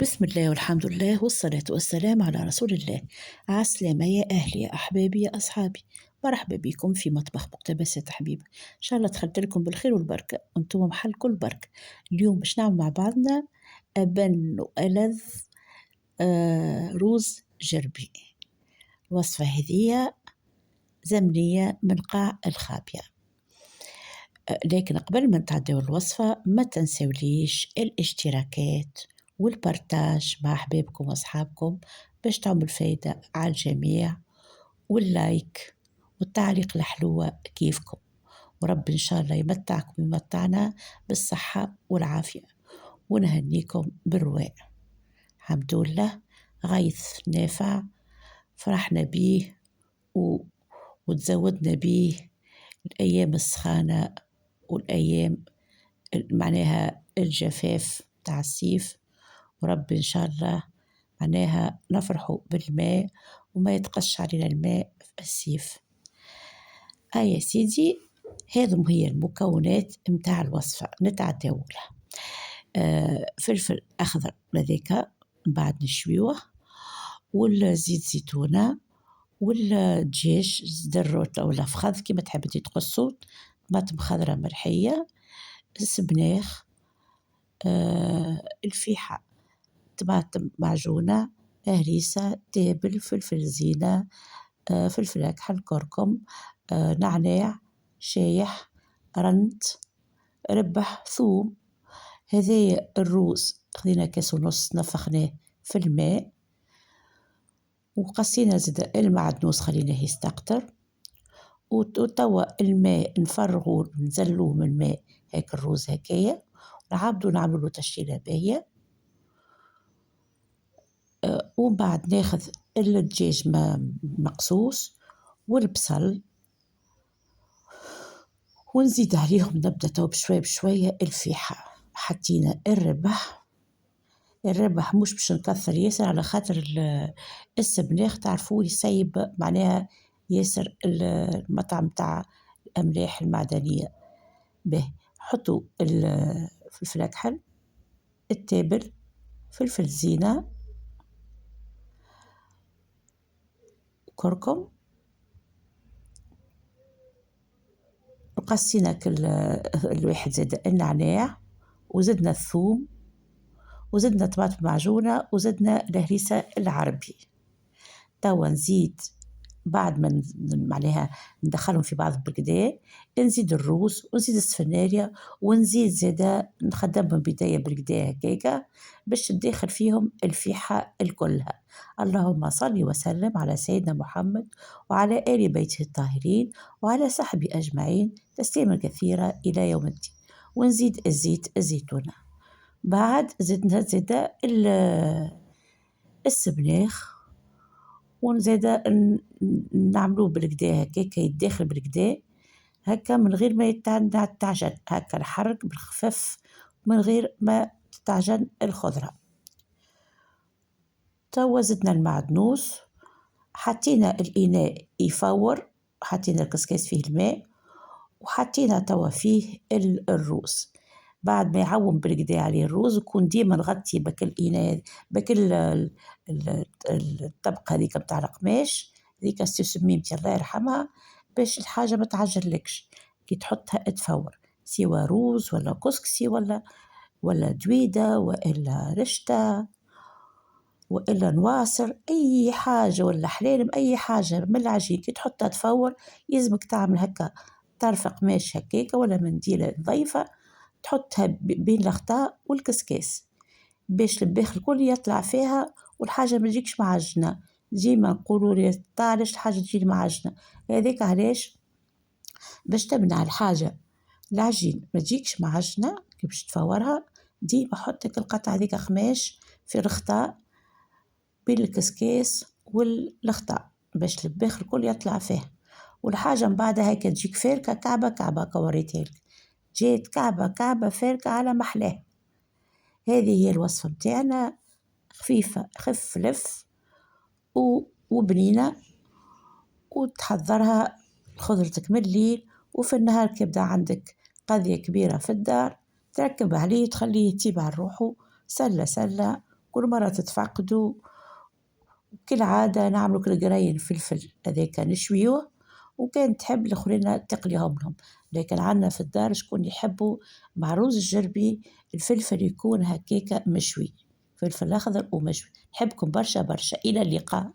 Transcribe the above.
بسم الله والحمد لله والصلاة والسلام على رسول الله. عسلامة يا أهلي يا أحبابي يا أصحابي، مرحبا بكم في مطبخ مقتبسات حبيبة. إن شاء الله دخلت لكم بالخير والبركة وانتم محل كل بركة. اليوم باش نعمل مع بعضنا أبن وألذ روز جربي. الوصفة هذه زمنية من قاع الخابية. لكن قبل ما نتعداو الوصفة ما تنسوليش الاشتراكات والبارتاج مع أحبابكم وأصحابكم باش تعمل فايدة على الجميع، واللايك والتعليق الحلوة كيفكم. ورب إن شاء الله يمتعكم ويمتعنا بالصحة والعافية، ونهنيكم بالرواء. الحمد لله غيث نافع فرحنا بيه وتزودنا بيه الأيام السخانة والأيام معناها الجفاف تاع الصيف. ورب إن شاء الله معناها نفرحوا بالماء وما يتقش علينا الماء في الصيف. يا سيدي، هذم هي المكونات متاع الوصفة نتعداو لها. فلفل أخضر مذاك بعد نشويوه، والزيت زيتونة، والدجاج زدروت أو الفخذ كما تحب تقصوا، طماطم خضراء مرحية، السبناخ، الفيحة، طماطم معجونة، هريسة، تابل، فلفل زينة، فلفل أكحل، كركم، نعناع، شايح، رنت، ربح، ثوم. هذا الروز خذينا كاس ونص نفخناه في الماء، وقصينا زد المعدنوس خليناه يستقطر، وتوا الماء نفرغوه نزلوه من الماء هيك الروز هكايا، نعبدو نعملو تشكيلة باهية. ومن بعد ناخذ الدجاج مقصوص والبصل، ونزيد عليهم نبدأ تو بشوية بشوية الفيحة. حطينا الربح مش باش نكثر ياسر على خاطر السبناخ تعرفوه يسيب معناها ياسر المطعم تاع الأملاح المعدنية. به حطوا الفلفل أكحل، التابل، فلفل زينة، كركم، وقصينا كل الواحد زاد النعناع، وزدنا الثوم، وزدنا طماطم معجونة، وزدنا الهريسة العربي. توا نزيد بعد ما معناها ندخلهم في بعض بالكدا، نزيد الروز ونزيد السفناريا، ونزيد زادا نخدمهم بداية بالكدا هكاكا باش ندخل فيهم الفيحة الكلها. اللهم صل وسلم على سيدنا محمد وعلى آل بيته الطاهرين وعلى صحبه أجمعين تسليما كثيرا إلى يوم الدين. ونزيد الزيت الزيتونة. بعد زدنا زادا السبناخ، ونزيد نعملوه بالكدا هكاكا يتداخل بالكدا هكا من غير ما يتعجن، هكا الحرك بالخفاف من غير ما تتعجن الخضرة. توا زدنا المعدنوس، حطينا الإناء يفور، حطينا الكسكاس فيه الماء، وحطينا توا فيه الروز. بعد ما يعوم بالكدا عليه الروز، وكون ديما نغطي بك الإناء بكل الطبقة هذيك متاع القماش هذيك سميمتي الله يرحمها، باش الحاجة ما تعجلكش كي تحطها تفور، سوا روز ولا كسكسي ولا دويدة ولا رشتة وإلا نواصر، أي حاجة ولا حلالم، أي حاجة من العجين كي تحطها تفور يلزمك تعمل هكا طرف قماش هكاكا ولا منديلة نظيفة تحطها بين الأخطاء والكسكاس باش الباخ الكل يطلع فيها والحاجة ما تجيكش معجنة. ديما نقولوا لي طالش الحاجة تجي معجنة، هذاك علاش باش تمنع الحاجة العجين ما تجيكش معجنة كي باش تفورها. ديما حطك القطعة هذيك قماش في الأخطاء بين الكسكاس والأخطاء باش الباخ الكل يطلع فيه، والحاجة من بعدها هيك تجيك فاركة كعبة كعبة كوريتها لك، جيت كعبة كعبة فاركة على محلاه. هذه هي الوصفة متاعنا، خفيفة خف لف وبنينة، وتحضرها خضرتك من الليل، وفي النهار كيبدا عندك قضية كبيرة في الدار تركب عليه تخليه يطيب على روحه سلة سلة كل مرة تتفقدوا. كالعادة نعملوا كالقراين فلفل هذاك نشويوه، وكان تحب الآخرين تقليهم لهم. لكن عندنا في الدار شكون يحبوا مع رز الجربي الفلفل يكون هكاكا مشوي، فلفل أخضر ومشوي. نحبكم برشا برشا، إلى اللقاء.